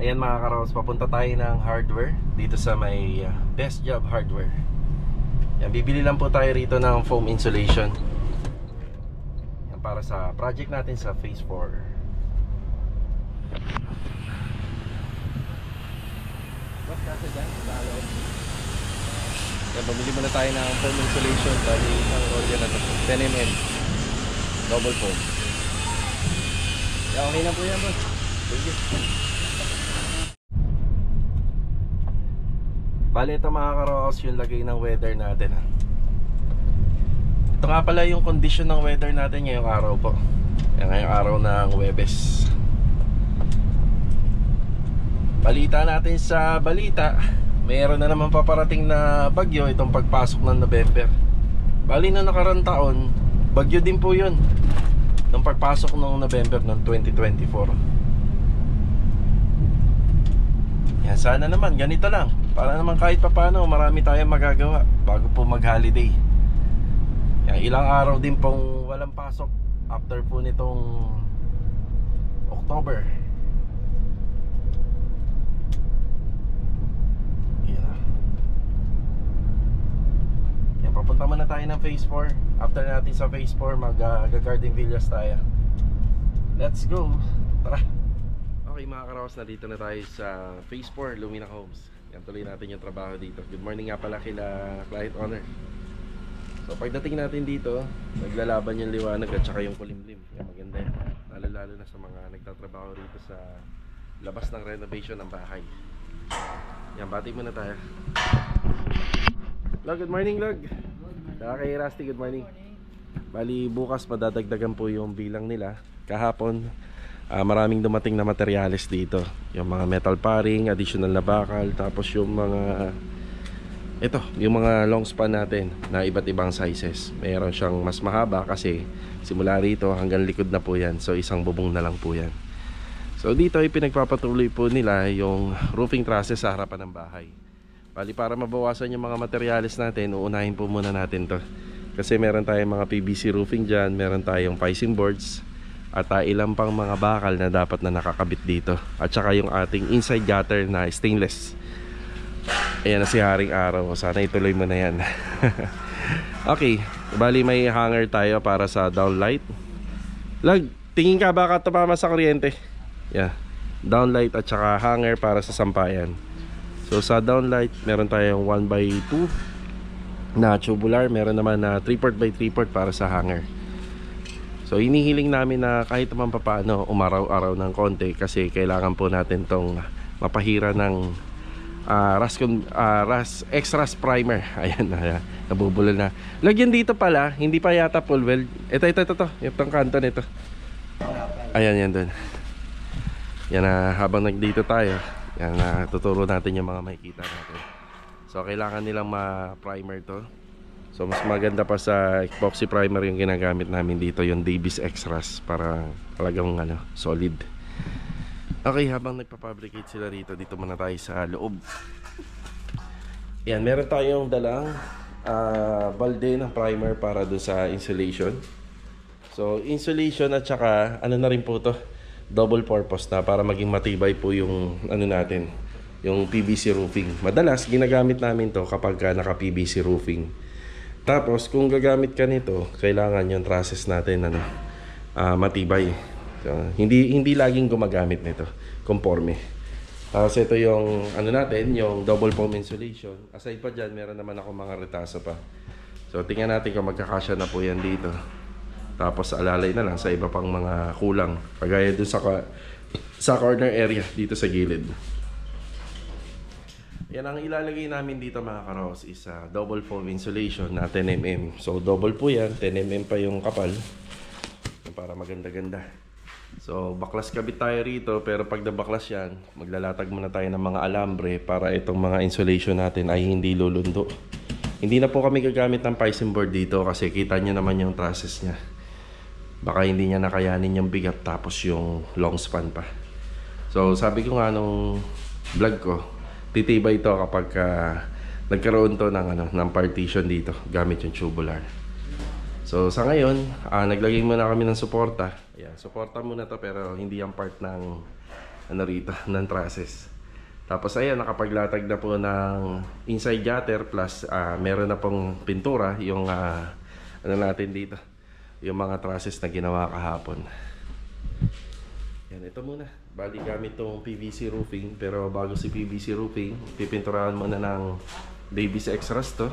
Ayan mga karos, papunta tayo ng hardware dito sa may Best Job Hardware. Yan, bibili lang po tayo rito ng foam insulation. Yan, para sa project natin sa phase 4. Ba't kasi dyan? Sa loob. Yan, bumili muna tayo ng foam insulation. Bali, isang roll yan na ito, 10mm double foam. Yan, okay na po yan, boss. Sige. Bali, ito mga karos, yung lagay ng weather natin. Ito nga pala yung condition ng weather natin ngayong araw po. Yan, ngayong araw ng Huwebes. Balita natin sa balita, mayroon na naman paparating na bagyo itong pagpasok ng November. Bali, na nakarang taon, bagyo din po yun nung pagpasok ng November ng 2024. Yan, sana naman ganito lang, para naman kahit papano marami tayong magagawa bago po mag-holiday. Yan, ilang araw din pong walang pasok after po nitong October. Yan. Yan, papunta muna tayo ng phase 4. After natin sa phase 4 mag-Garden Villas tayo. Let's go. Tara. Okay mga karaos, na dito na tayo sa phase 4 Lumina Homes. Yan, tuloy natin yung trabaho dito. Good morning nga pala kila client owner. So pagdating natin dito, naglalaban yung liwanag at saka yung kulimlim. Yan, maganda yan. Lalo na sa mga nagtatrabaho rito sa labas ng renovation ng bahay. Yan, bati muna tayo. Log, good morning Log. Saka kay Rusty, good morning. Bali bukas madadagdagan po yung bilang nila. Kahapon maraming dumating na materyales dito. Yung mga metal paring, additional na bakal, tapos yung mga yung mga long span natin na iba't ibang sizes. Mayroon siyang mas mahaba kasi simula rito hanggang likod na po yan. So isang bubong na lang po yan. So dito ay pinagpapatuloy po nila yung roofing trusses sa harapan ng bahay. Bali, para mabawasan yung mga materyales natin, uunahin po muna natin to. Kasi meron tayong mga PVC roofing dyan, meron tayong picing boards, at ilang pang mga bakal na dapat na nakakabit dito. At saka yung ating inside gutter na stainless. Ayan na si Haring Araw. Sana ituloy mo na yan. Okay, bali may hanger tayo para sa downlight. Lag, tingin ka baka tumama sa kuryente? Yeah, downlight at saka hanger para sa sampayan. So sa downlight, meron tayong 1x2 na tubular. Meron naman na 3/4 by 3/4 para sa hanger. So hinihiling namin na kahit naman papaano umaraw-araw ng konti, kasi kailangan po natin tong mapahira ng X-Rust primer. Ayan, nabubulol na. Lagyan dito pala, hindi pa yata full weld. Ito, yung kanto nito. Ayan, yan dun. Yan na, habang nagdito tayo, yan na, tuturo natin yung mga makikita natin. So kailangan nilang ma-primer to. So mas maganda pa sa epoxy primer yung ginagamit namin dito, yung Davis X-Rust, para talagang solid. Okay, habang nagpa-fabricate sila rito, dito muna tayo sa loob. Yan, meron tayong dalang balde ng primer para do sa insulation. So insulation at saka na rin po to, double purpose na, para maging matibay po yung natin, yung PVC roofing. Madalas ginagamit namin to kapag naka PVC roofing. Tapos kung gagamit ka nito, kailangan yung trusses natin matibay. So, hindi laging gumagamit nito, conforme. Tapos ito yung natin, yung double foam insulation. Aside pa dyan, meron naman ako mga retaso pa. So tingnan natin kung magkakasya na po yan dito. Tapos alalay na lang sa iba pang mga kulang, kagaya dun sa corner area dito sa gilid. Yan ang ilalagay namin dito mga karos, is double foam insulation na 10mm. So double po yan, 10mm pa yung kapal, para maganda-ganda. So baklas kabit tayo rito, pero pag nabaklas yan, maglalatag muna tayo ng mga alambre para itong mga insulation natin ay hindi lulundo. Hindi na po kami gagamit ng picing board dito kasi kita nyo naman yung trusses nya. Baka hindi niya nakayanin yung bigat, tapos yung long span pa. So sabi ko nga nung vlog ko, titibay ito kapag nagkaroon to ng partition dito gamit yung tubular. So sa ngayon, naglagay muna kami ng suporta. Ayan, suporta muna to, pero hindi yung part ng ano rito, ng trusses. Tapos ayan, nakapaglatag na po ng inside gutter plus meron na pong pintura yung ano natin dito, yung mga trusses na ginawa kahapon. Yan, ito muna. Bali gamit tong PVC roofing, pero bago si PVC roofing, pipinturahan mo na ng Davis Extras to.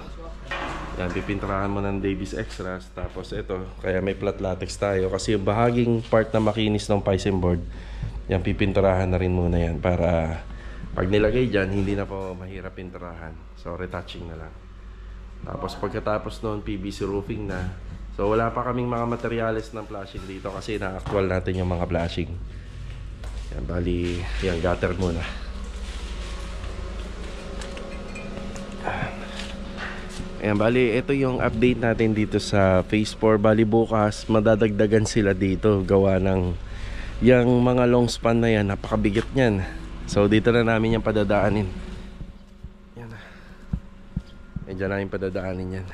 Yan, pipinturahan mo ng Davis Extras. Tapos ito, kaya may flat latex tayo kasi yung bahaging part na makinis ng piping board, yan, pipinturahan na rin muna yan para pag nilagay dyan, hindi na po mahirap pinturahan. So, retouching na lang. Tapos pagkatapos noon, PVC roofing na. So, wala pa kaming mga materyales ng flashing dito kasi na-actual natin yung mga flashing. Yan, bali, yan, gutter muna. Ayan, bali, ito yung update natin dito sa Phase 4. Bali, bukas, madadagdagan sila dito. Gawa ng yung mga long span na yan, napakabigat niyan. So dito na namin yung padadaanin. Yan na. Diyan namin padadaanin yan.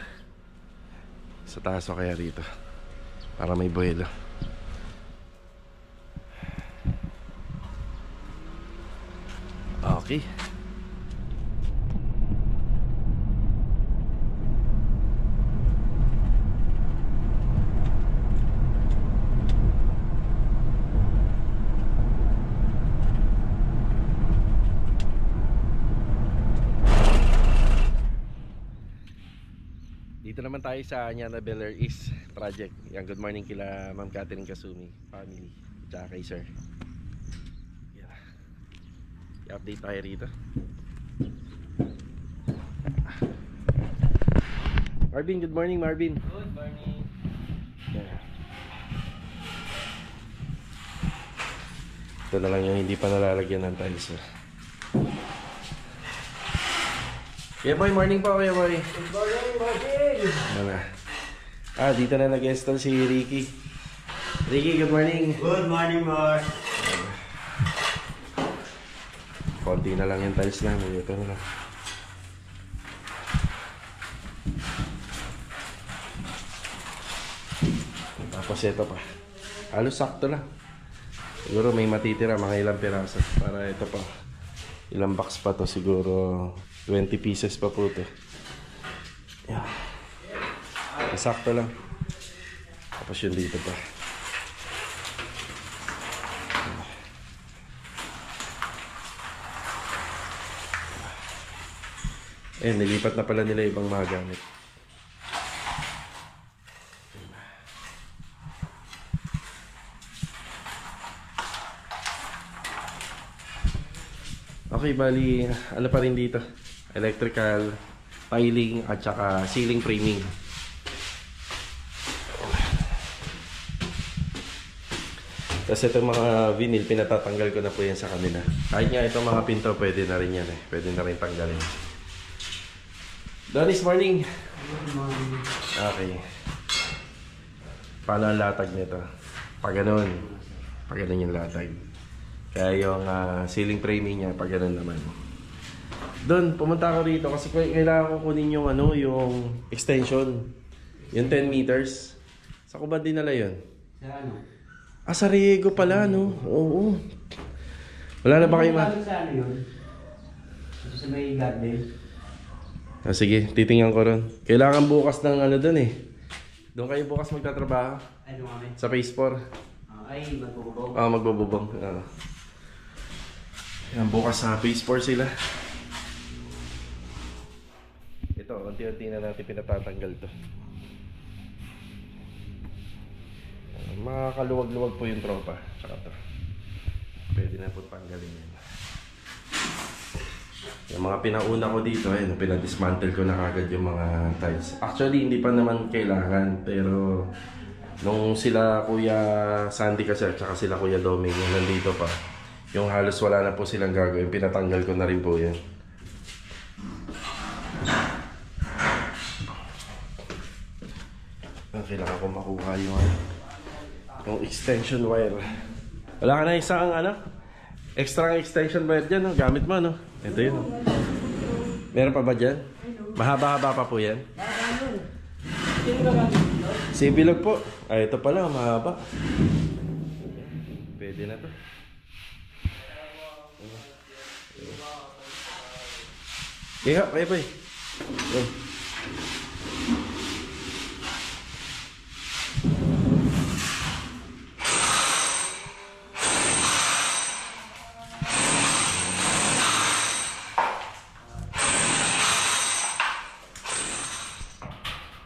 Sa taas o kaya dito. Para may buwelo. Okay. Dito naman tayo sa Anyana Bel Air East project. Yan, good morning kila Ma'am Catherine Kasumi, family, tsaka kay sir. Yan. I-update tayo rito. Marvin, good morning Marvin. Good morning. Yan. Ito na lang yung hindi pa nalalagyan ng tiles. Kuya Boy, morning po Kuya Boy. Good morning, Martin. Ano? Dito na nag-install si Ricky. Ricky, good morning. Good morning, Mark. Konti na lang yung tiles namin. Ito na lang. Tapos ito pa. Halos sakto lang. Siguro may matitira, mga ilang piraso. Para ito pa. Ilang box pa to, siguro 20 pieces pa po to. Yan. Sakto lang. Tapos yun dito pa. Nilipat na pala nila ibang mga gamit. Okay, bali, ano pa rin dito? Electrical, tiling, at saka ceiling framing. Tapos itong mga vinyl, pinatatanggal ko na po yan sa kanila. Kahit nga itong mga pinto, pwede na rin yan eh. Pwede na rin tanggalin. Donis, morning! Good morning. Okay. Paano ang latag nito? Pag ganun. Pag ganun yung latag. Kaya yung ceiling framing niya, pag ganun naman. Doon, pumunta ako rito kasi kailangan ko kunin yung ano, yung extension. Yung 10 meters. Sa ko ba dinala yun? Sa ano? Sa Riego pala, no? Oo. Wala na ba kayo Sa ano yun? Ito sa may garden. Sige, titingnan ko ron. Kailangan bukas ng ano doon eh. Doon kayo bukas magtatrabaho. Ay, dumami. Sa Phase 4. Ay, magbubog. Magbububong. Yan, bukas sa Phase 4 sila. Ito, unti-unti na natin pinatatanggal to. Makakaluwag-luwag po yung tropa. Tsaka to. Pwede na po tanggalin yan. Yung mga pinauna ko dito, pinadismantle ko na kagad yung mga tiles. Actually, hindi pa naman kailangan. Pero, nung sila Kuya Sandy kasi, at saka sila Kuya Doming, yung nandito pa, yung halos wala na po silang gagawin, pinatanggal ko na rin po yan. Kailangan ko makuha yung extension wire. Wala ka na isang extra extension wire dyan, no? Gamit mo, no? Ito yun. Meron pa ba dyan? Mahaba-haba pa po yan? Si bilog po. Ito pala, mahaba. Pwede na to. Kaya, kaya pa eh.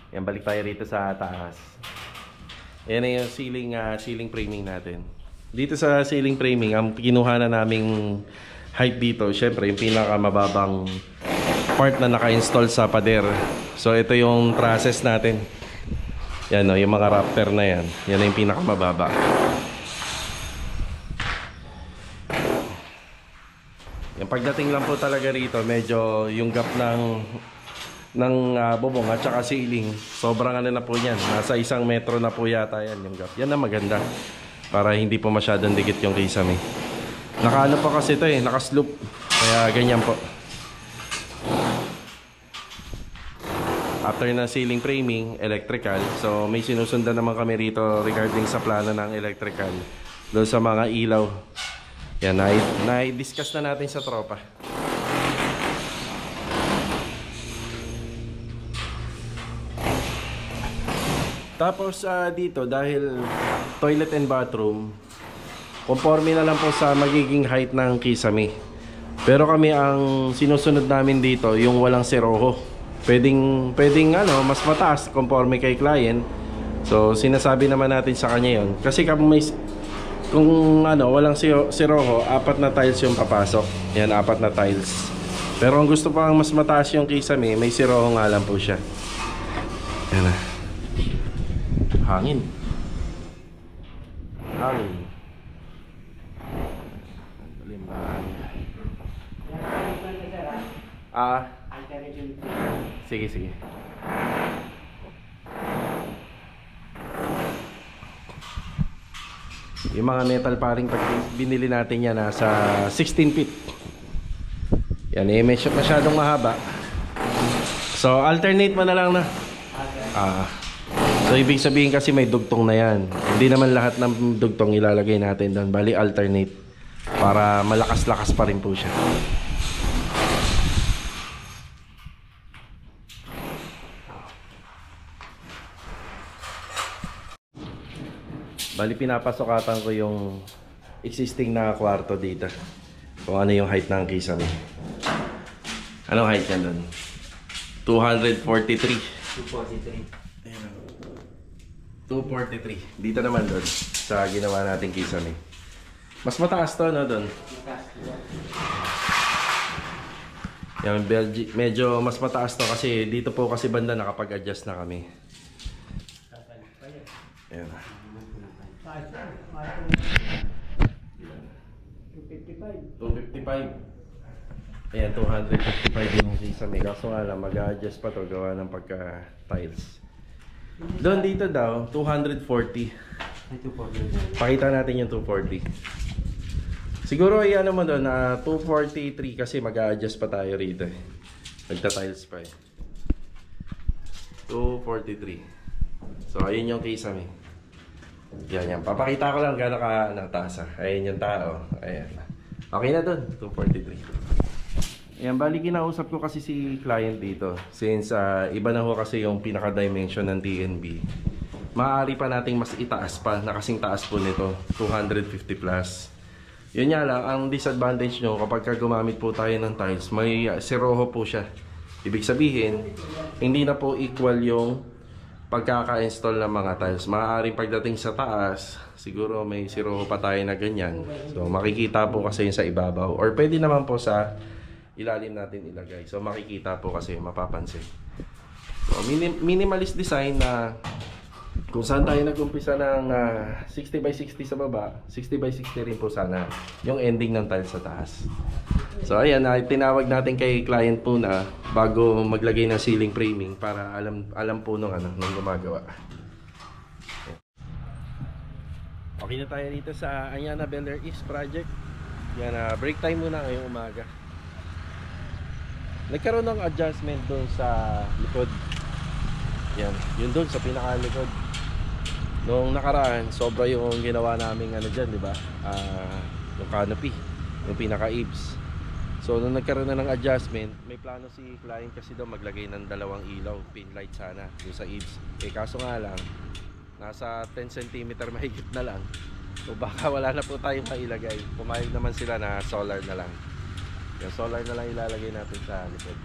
Yan, balik tayo rito sa taas. Yan na yung ceiling framing natin. Dito sa ceiling framing, ang kinuha na naming height dito, syempre yung pinakamababang part na naka-install sa pader. So ito yung process natin. Yan o, yung mga rafter na yan. Yan na yung pinakamababa. Yung pagdating lang po talaga rito, medyo yung gap ng bubong at saka ceiling, sobrang ano na po yan, nasa 1 metro na po yata yan yung gap. Yan na maganda para hindi po masyadong dikit yung kisame. Nakaano pa kasi ito eh, nakasloop, kaya ganyan po. After na ceiling framing, electrical, so may sinusundan naman kami rito regarding sa plano ng electrical doon sa mga ilaw. Yan, na-discuss na natin sa tropa. Tapos dito, dahil toilet and bathroom, conforme na lang po sa magiging height ng kisame. Pero kami ang sinusunod namin dito, yung walang seroho. Pwedeng ano, mas mataas conforme kay client. So sinasabi naman natin sa kanya yon. Kasi kung ano, walang seroho, 4 na tiles yung papasok. Yan, 4 na tiles. Pero ang gusto pang mas mataas yung kisame, may seroho nga lang po siya. Yan na. Hangin. Sige. Yung mga metal paring pag binili natin yan nasa 16 feet. Yan eh, masyadong mahaba. So alternate mo na lang na. So ibig sabihin kasi may dugtong na yan. Hindi naman lahat ng dugtong ilalagay natin doon. Bali alternate. Para malakas-lakas pa rin po siya. Bali pinapasukatan ko yung existing na kwarto dito. Kung ano yung height ng kisame. Anong height yan doon? 243. 243. Dito naman doon sa ginawa nating kisame. Mas mataas to, no, doon? Yan, medyo mas mataas to kasi dito po kasi banda nakapag-adjust na kami. Ayan. 255. Ayan, 255 yung kisame. Kaso nga lang, mag-adjust pa to gawa ng pagka-tiles. Doon dito daw, 240. Pakita natin yung 240. Siguro ay ano mo doon, 243 kasi mag-a-adjust pa tayo rito eh. Nagta-tiles pa eh. 243. So ayun yung kisame. Yan. Papakita ko lang gano'n ka nataas. Ayun yung tao. Ayan. Okay na doon, 243. Ayan, bali kinausap ko kasi si client dito. Since iba na ho kasi yung pinaka-dimension ng TNB. Maaari pa nating mas itaas pa, na kasing taas po nito, 250 plus. Yun nga lang, ang disadvantage nyo kapag gumamit po tayo ng tiles, may seroho po siya. Ibig sabihin, hindi na po equal yung pagkaka-install ng mga tiles. Maaaring pagdating sa taas, siguro may seroho pa tayo na ganyan. So makikita po kasi yun sa ibabaw. Or pwede naman po sa ilalim natin ilagay. So makikita po kasi, mapapansin. So minimalist design na kung saan tayo nag-umpisa ng 60 by 60 sa baba, 60 by 60 rin po sana yung ending ng tiles sa taas. So ayan, tinawag natin kay client po na bago maglagay ng ceiling framing para alam po nung gumagawa. Okay na tayo dito sa Anyana Bel Air East project. Yan, break time muna ngayong umaga. Nagkaroon ng adjustment doon sa likod. Yan, yun doon sa pinakalikod. Noong nakaraan, sobra yung ginawa naming dyan, di ba? Yung canopy. yung pinaka-eaves. So nung nagkaroon na ng adjustment, may plano si client kasi daw maglagay ng dalawang ilaw, pin light sana yung sa eaves. Kaso nga lang, nasa 10 cm mahigit na lang. So baka wala na po tayong mailagay. Pumayag naman sila na solar na lang. Yung solar na lang ilalagay natin sa likod.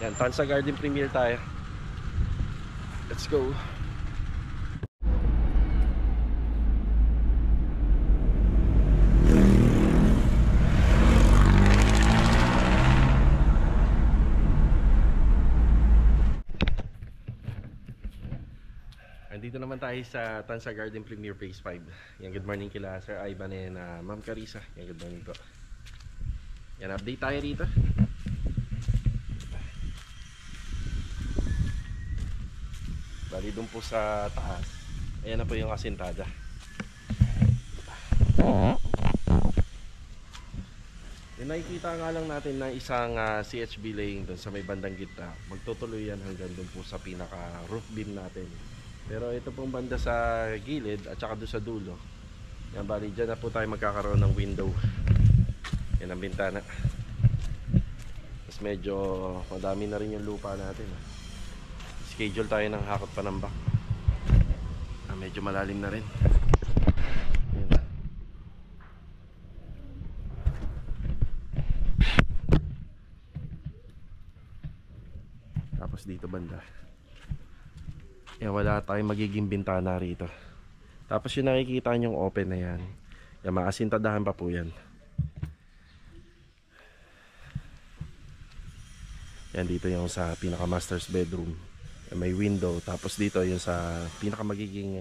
Yan, Tansa Garden Premier tayo. Let's go. Andito naman tayo sa Tansa Garden Premier Phase 5. Yan, good morning kila Sir Ivan and Ma'am Carissa. Yan, good morning po. Yan, update tayo rito. Bali dun po sa taas, ayan na po yung asintada. Yung nakikita nga lang natin na isang CHB laying dun sa may bandang gitna. Magtutuloy yan hanggang dun po sa pinaka roof beam natin. Pero ito pong banda sa gilid at saka doon sa dulo, yan, bali dyan na po tayo magkakaroon ng window. Yan ang bintana. Tapos medyo madami na rin yung lupa natin. Schedule tayo ng hakot panambak. Medyo malalim na rin. Yan. Tapos dito banda, yan, wala tayong magiging bintana rito. Tapos yung nakikita nyong open na yan, yan, maasintadahan pa po yan. Yan, dito yung sa pinaka master's bedroom, yan, may window. Tapos dito yung sa pinaka magiging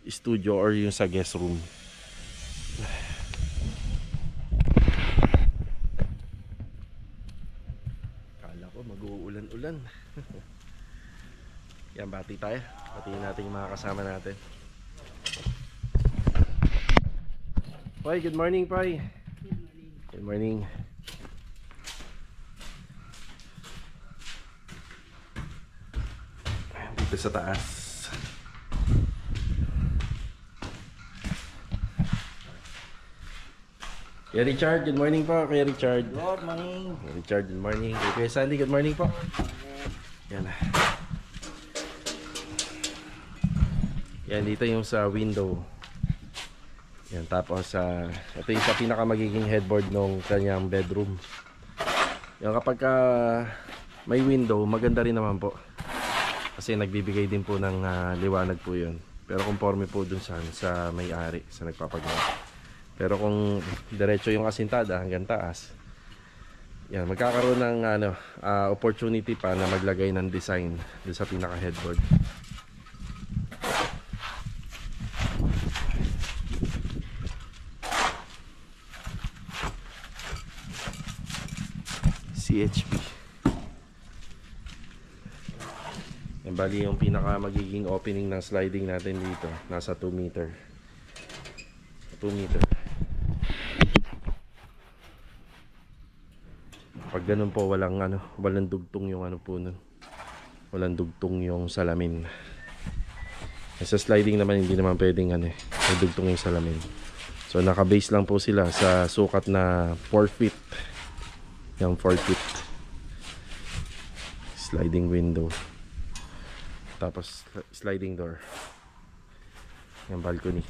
studio or yung sa guest room. Kala ko mag-uulan-ulan. Yan, bati tayo. Batiin natin yung mga kasama natin. Pai, good morning, Pai. Good morning. Dito sa taas. Kuya Richard, good morning po. Kuya Richard. Good morning. Kuya Richard, good morning. Kuya Sandy, good morning po. Yan. Yan, dito yung sa window. Yan, tapos ito yung sa pinaka magiging headboard ng kanyang bedroom. Yan, kapag may window, maganda rin naman po. Kasi nagbibigay din po ng liwanag po yun. Pero conforme po dun sa may-ari, sa nagpapagawa. Pero kung diretso yung asintada hanggang taas, yan, magkakaroon ng opportunity pa na maglagay ng design dun sa pinaka headboard. CHP. Yan, bali yung pinaka magiging opening ng sliding natin dito, nasa 2 meter. 2 meter. Pag ganun po, walang dugtong yung po nun. Walang dugtong yung salamin. Sa sliding naman, hindi naman pwedeng may dugtong yung salamin. So naka-base lang po sila sa sukat na 4 feet. Yung 4 feet. Sliding window. Tapos sliding door. Yung balcony.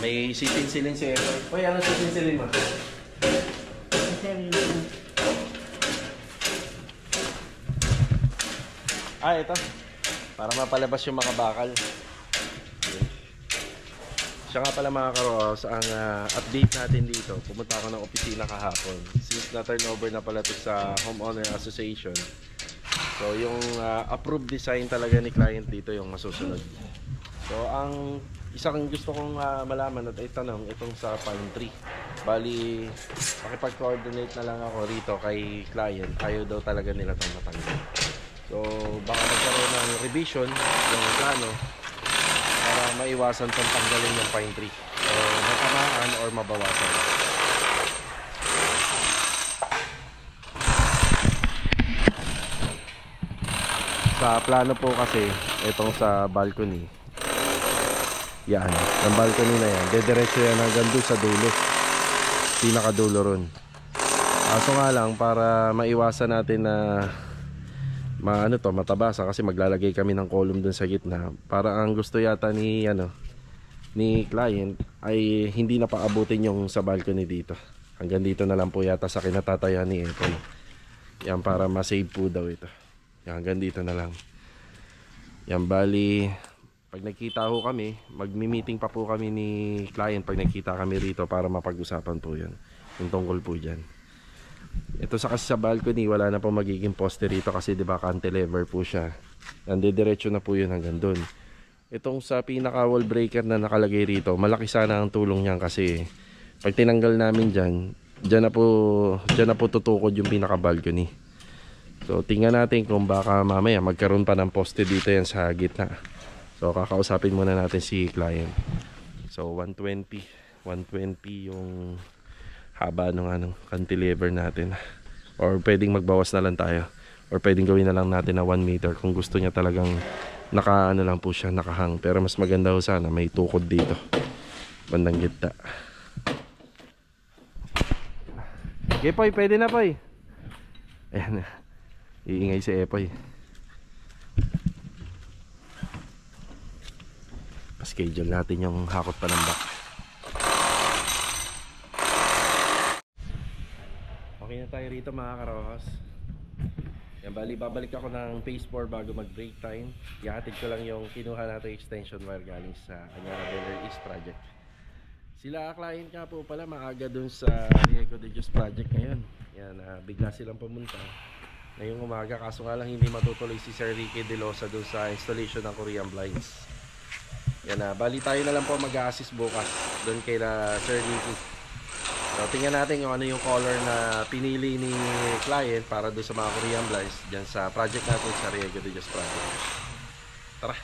May sisinsilin si Eroy. Uy, ano sisinsilin mo? Ito. Para mapalabas yung mga bakal. Siya nga pala mga karos, ang update natin dito. Pumunta ako ng opisina kahapon. Since na-turnover na pala ito sa Homeowner Association. So yung approved design talaga ni client dito yung masusunod. So ang isang gusto kong malaman at itanong itong sa pine tree. Bali, makipag-coordinate na lang ako rito kay client. Ayaw daw talaga nila itong matanggal. So baka magkaroon ng revision ng plano para maiwasan itong tanggalin ng pine tree. So mabahaan or mabawasan. Sa plano po kasi, itong sa balcony, yan, ang balcony na yan, dediretso yan hanggang doon sa dulo, pinakadulo ron. Kaso nga lang, para maiwasan natin na matabasa, kasi maglalagay kami ng column doon sa gitna. Para ang gusto yata ni client ay hindi na paabutin yung sa balcony dito. Hanggang dito na lang po yata sa kinatataya ni Epoy. Yan, para ma-save po daw ito. Yan, hanggang dito na lang. Yan, bali, pag nagkita ho kami, magmi-meeting pa po kami ni client pag nagkita kami rito para mapag-usapan po yun. Yung tungkol po dyan. Ito sa kasi sa balcony, wala na po magiging poste rito kasi diba cantilever po siya. Nandidiretso na po yun hanggang dun. Itong sa pinaka wall breaker na nakalagay rito, malaki sana ang tulong niyan kasi pag tinanggal namin dyan na po tutukod yung pinaka balcony. So tingnan natin kung baka mamaya magkaroon pa ng poste dito yan sa gitna. So kakausapin muna natin si client. So 120 yung haba ng cantilever natin. Or pwedeng magbawas na lang tayo. Or pwedeng gawin na lang natin na 1 meter kung gusto niya talagang lang po siya, nakahang. Pero mas maganda ho sana may tukod dito, bandang gitna. Okay Poy, pwede na Poy. Ayan, iingay si Epoy. Pa-schedule natin yung hakot pa ng back. Okay na tayo rito mga karohas. Yan, bali babalik ako ng phase 4 bago mag break time. Ihatid ko lang yung kinuha natin extension wire galing sa Anyara Beller East project. Sila client nga po pala maaga dun sa Riego de Dios project ngayon. Yan, bigla silang pumunta ngayong umaga, kaso nga lang hindi matutuloy si Sir Ricky De Losa dun sa installation ng Korean blinds. Yan, bali tayo na lang po mag-a-assist bukas dun kay Sir Ricky. So tingnan natin yung ano yung color na pinili ni client para dun sa mga Korean blinds dyan sa project natin sa Riego de Dios project. Tara!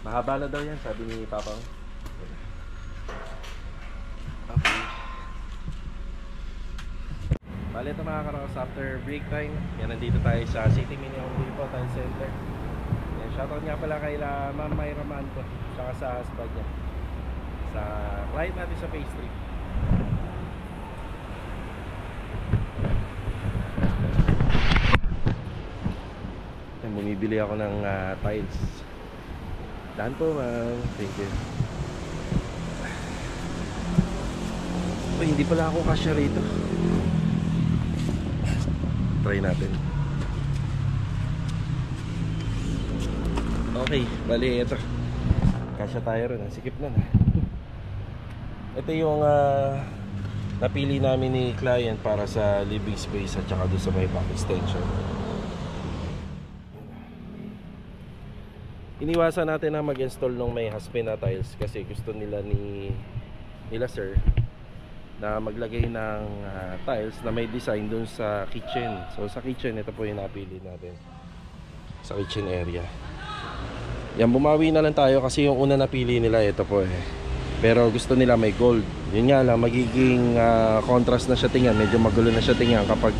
Mahaba na daw yan, sabi ni Papa. Okay. Bale ito mga karos, after break time, yan, nandito tayo sa City Mini Home Depot Tile Center. Yan, shoutout nga pala kay Ma'am Mayra Manto, saka sa husband niya, sa client natin sa phase 3. Yan, bumibili ako ng tiles. Daan po ma'am, thank you. Uy, hindi pala ako kasya rito. Try natin. Okay, bali ito. Kasya tayo rin, sikip na. Ito yung napili namin ni client para sa living space at saka doon sa may back extension. Iniwasan natin na mag-install ng may haspina tiles kasi gusto nila nila sir na maglagay ng tiles na may design dun sa kitchen. So sa kitchen, ito po yung napili natin sa kitchen area. Yan, bumawi na lang tayo kasi yung una napili nila ito po pero gusto nila may gold. Yun nga lang, magiging contrast na siya tingnan, medyo magulo na siya tingnan kapag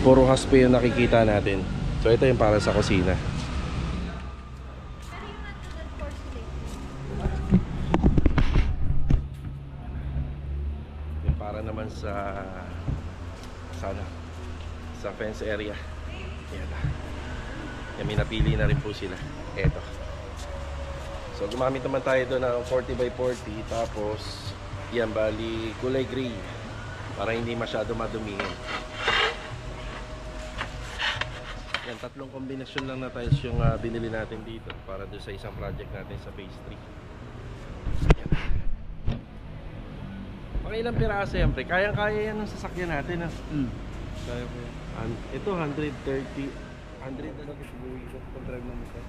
puro haspe yung nakikita natin. So ito yung para sa kusina. Naman sa fence area. Yan. Yan, may napili na rin po sila. Eto. So gumamit naman tayo doon ng 40x40, tapos yan, bali kulay gray para hindi masyado madumihin. Yan, tatlong kombinasyon lang na tiles yung binili natin dito para doon sa isang project natin sa phase 3. Yan. Mga ilang piraso yan, pre? Kayang-kaya yan ng sasakyan natin. Kaya ko yan. Ito, 130. 100 na lang. Pag-drive na mo sa.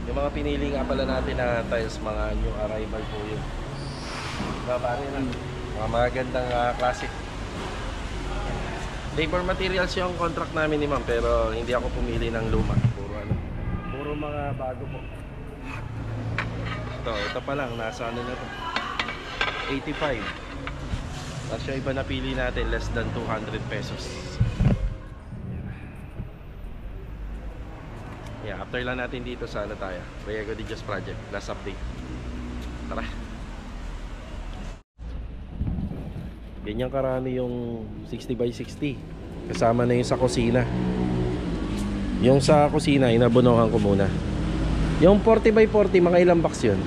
Yung Yung mga pinili nga pala natin na tiles, mga new arrival po yun. Pare na. Mga magandang classic. Labor materials yung contract namin ni ma'am, pero hindi ako pumili ng luma. Puro mga bago po. Ito pa lang, nasa ano na to, 85. Tapos yung iba napili natin, less than 200 pesos. Yeah, after lang natin dito sa ano tayo, Riego de Dios project, last update. Tara. Ganyan karami yung 60 by 60. Kasama na yung sa kusina. Yung sa kusina, inabunuhan ko muna. Yung 40 by 40, mga ilang box yun?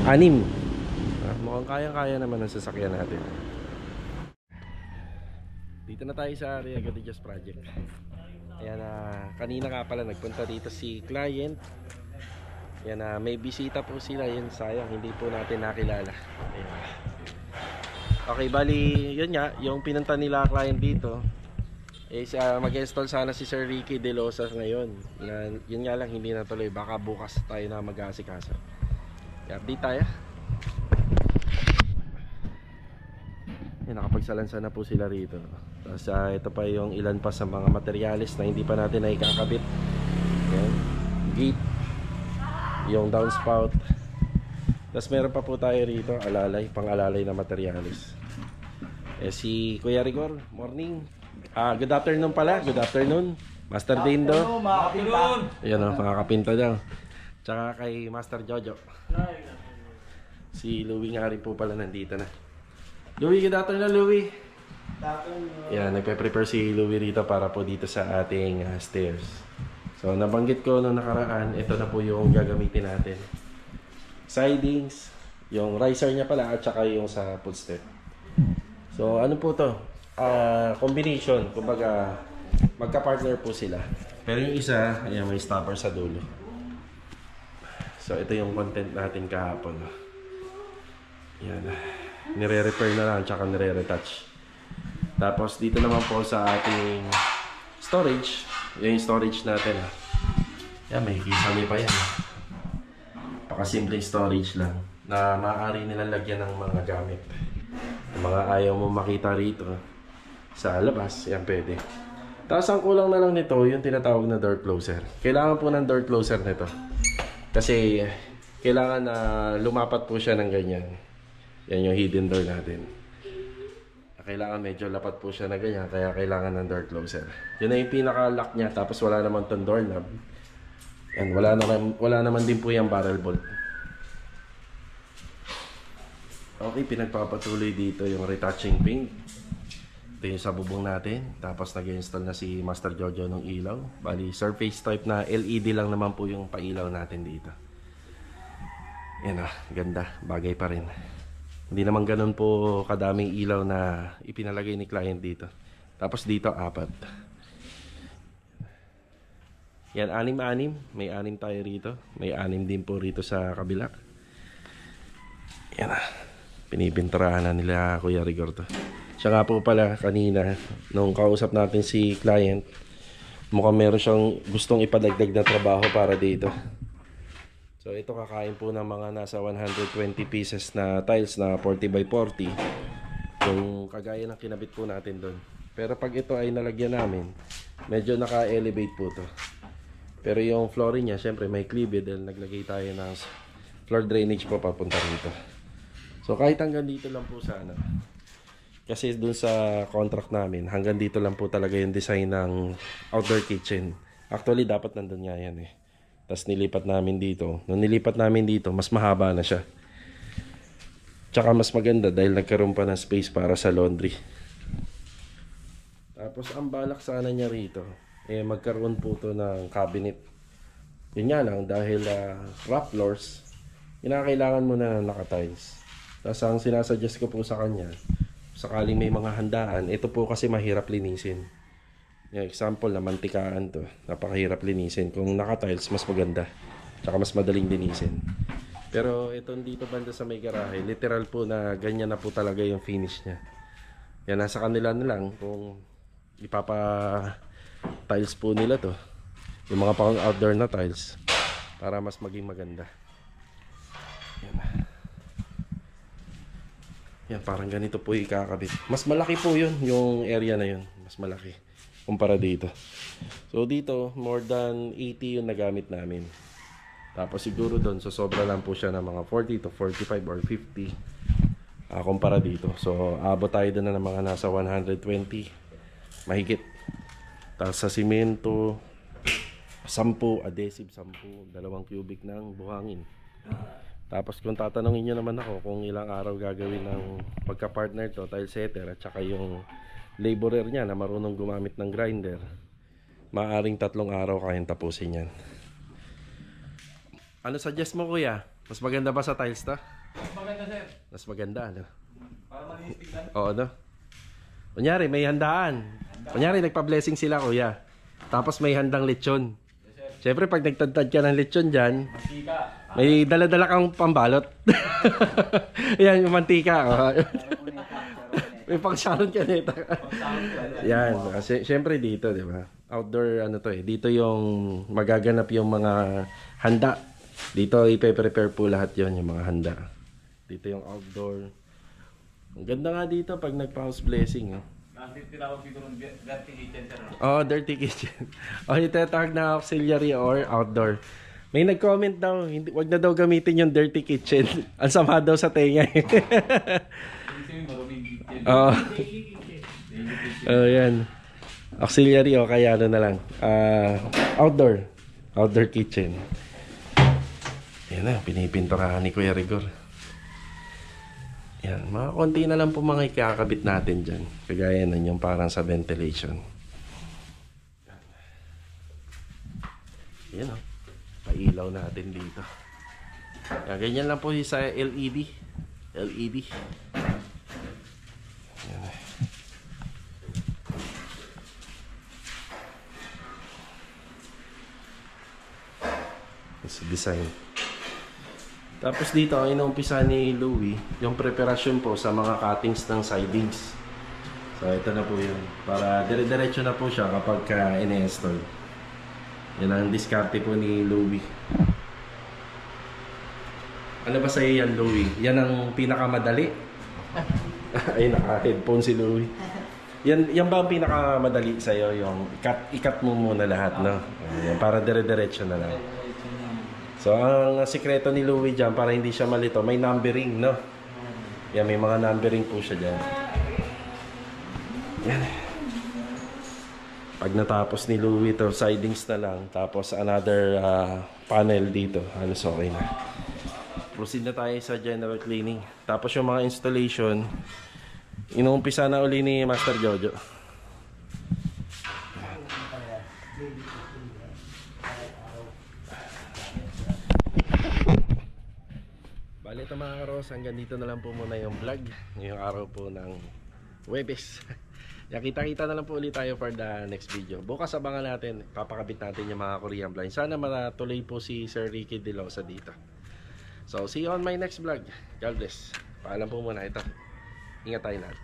6. Mukhang kayang-kaya naman ang sasakyan natin. Dito na tayo sa Riego de Dios project. Ayan, kanina nga pala nagpunta dito si client. Ayan, may bisita po sila. Yun, sayang, hindi po natin nakilala. Ayan. Okay, bali, yun nga, yung pinunta nila client dito is mag-install sana si Sir Ricky De Losas ngayon. Yun nga lang, hindi natuloy. Baka bukas tayo na mag-aasikaso. Update tayo. Nakapagsalansa na po sila rito. Tapos ito pa yung ilan pa sa mga materyales na hindi pa natin naikakabit. Ayan. Gate, yung downspout. Tapos meron pa po tayo rito, alalay, pang-alalay na materyales. Si Kuya Rigor, morning. Good afternoon pala, good afternoon. Master Dindo. Ayan o, mga kapinta daw. Tsaka kay Master Jojo. Si Louie nga rin po pala nandito na. Louie, good afternoon Louie. Yan, nagpe-prepare si Louie rito para po dito sa ating stairs. So nabanggit ko nung nakaraan, ito na po yung gagamitin natin. Sidings, yung riser niya pala at saka yung sa footstep. So ano po to? Combination, kumbaga magka-partner po sila. Pero yung isa, ayan, may stopper sa dulo. So ito yung content natin kahapon. Yan. Nire-repair na lang tsaka nire-retouch. Tapos dito naman po sa ating storage, yung storage natin. Yan, may kisame pa yan. Pakasimpleng storage lang na maaari nilang lagyan ng mga gamit. Yung mga ayaw mo makita rito sa labas, yan pwede. Tapos ang kulang na lang nito, yung tinatawag na door closer. Kailangan po ng door closer nito. Kasi kailangan na lumapat po siya ng ganyan. Yan yung hidden door natin. Kailangan medyo lapat po siya na ganyan, kaya kailangan ng door closer. Yun na yung pinaka-lock niya, tapos wala naman tong doorknob. Yan, wala naman din po yung barrel bolt. Okay, pinagpapatuloy dito yung retouching paint. Ito yung sa bubong natin. Tapos nag-install na si Master Jojo ng ilaw. Bali, surface type na LED lang naman po yung pailaw natin dito. Yan ganda. Bagay pa rin. Hindi naman ganun po kadaming ilaw na ipinalagay ni client dito. Tapos dito 4. Yan, 6. May 6 tayo rito. May 6 din po rito sa kabila. Yan pinipinturahan na nila Kuya Rigor to. Siya nga po pala kanina, nung kausap natin si client, mukhang meron siyang gustong ipadagdag na trabaho para dito. So ito kakain po ng mga nasa 120 pieces na tiles na 40 by 40. Yung kagaya ng kinabit po natin doon. Pero pag ito ay nalagyan namin, medyo naka-elevate po to. Pero yung flooring niya, syempre may cleavage dahil naglagay tayo ng floor drainage po papunta rito. So kahit hanggang dito lang po sana. Kasi dun sa contract namin, hanggang dito lang po talaga yung design ng outdoor kitchen. Actually dapat nandun nga yan eh. Tapos nilipat namin dito. Nung nilipat namin dito, mas mahaba na siya. Tsaka mas maganda dahil nagkaroon pa ng space para sa laundry. Tapos ang balak sana niya rito, magkaroon po to ng cabinet. Yun nga lang, dahil rough floors, kinakailangan mo na naka-tiles. Tapos ang sinasuggest ko po sa kanya, sakaling may mga handaan, ito po kasi mahirap linisin. Yung example na mantikaan to, napakahirap linisin. Kung naka-tiles, mas maganda. Tsaka mas madaling linisin. Pero itong dito banda sa may garahe, literal po na ganyan na po talaga yung finish niya. Yan, nasa kanila na lang kung ipapa-tiles po nila to. Yung mga pang outdoor na tiles. para mas maging maganda. Yan. Yan, parang ganito po ikakabit. Mas malaki po yun, yung area na yun. Mas malaki kumpara dito. So dito, more than 80 yung nagamit namin. Tapos siguro doon, so sobra lang po siya ng mga 40 to 45 or 50 kumpara dito. So abot tayo doon na ng mga nasa 120 mahigit. Tapos sa simento 10, adhesive 10, 2 cubic ng buhangin. Tapos kung tatanungin nyo naman ako kung ilang araw gagawin ng pagka-partner to, tile setter at saka yung laborer niya na marunong gumamit ng grinder, maaring 3 araw kayang tapusin yan. Ano suggest mo, kuya? Mas maganda ba sa tiles to? Mas maganda, sir. Mas maganda, ano? Para malinis tignan. Oo, no? Kunyari, may handaan. Kunyari, nagpa-blessing sila, kuya. Tapos may handang lechon. Siyempre, pag nagtadtad ka ng lechon dyan, Mantika. may dala-dala kang pambalot. Yan, yung mantika. Oh. May pang-sharon ka nito. Yan, kasi syempre dito, di ba? Outdoor, ano to eh. Dito yung magaganap yung mga handa. Dito, ipe-prepare po lahat yon yung mga handa. Dito yung outdoor. Ang ganda nga dito pag nagpa-house blessing. Kasi tinawag dito ng dirty kitchen, sir. Oh, dirty kitchen. Oh, ito tawag na auxiliary or outdoor. May nag-comment daw, hindi, wag na daw gamitin yung dirty kitchen. Ang sama daw sa tenga. Oh. Oh, yan. Auxiliary o kaya ano na lang. Outdoor. Outdoor kitchen. Yan na, pinipinturahan ni Kuya Rigor. Yan, mga konti na lang po mga ikakabit natin dyan. Kagaya na yung parang sa ventilation. Yan o. Pailaw natin dito. Yan, ganyan lang po sa LED. LED. Yan. Sa design. Tapos dito, ang inuumpisa ni Louie, yung preparasyon po sa mga cuttings ng sidings. So, ito na po yun. Para dire-diretso na po siya kapag ine-install. Yan ang diskarte po ni Louie. Ano ba sa'yo yan, Louie? Yan ang pinakamadali. Ay, naka-headphone si Louie. Yan ba ang pinakamadali sa'yo? Yung ikat mo muna lahat, no? Yan, para dire-diretso na lang. So, ang sikreto ni Louie dyan, para hindi siya malito, may numbering, no? Yan, may mga numbering po siya dyan. Yan. Pag natapos ni Louie ito, sidings na lang. Tapos another panel dito. Halos okay na. Proceed na tayo sa general cleaning. Tapos yung mga installation, inuumpisa na uli ni Master Jojo. Bale ito mga karos, hanggang dito na lang po muna yung vlog. Ngayong araw po ng Huwebes. Kita-kita na lang po ulit tayo for the next video. Bukas abangan natin, papakabit natin yung mga Korean blinds. Sana matuloy po si Sir Ricky De Losa dito. So see you on my next vlog. God bless. Paalam po muna ito. Ingat tayo lahat.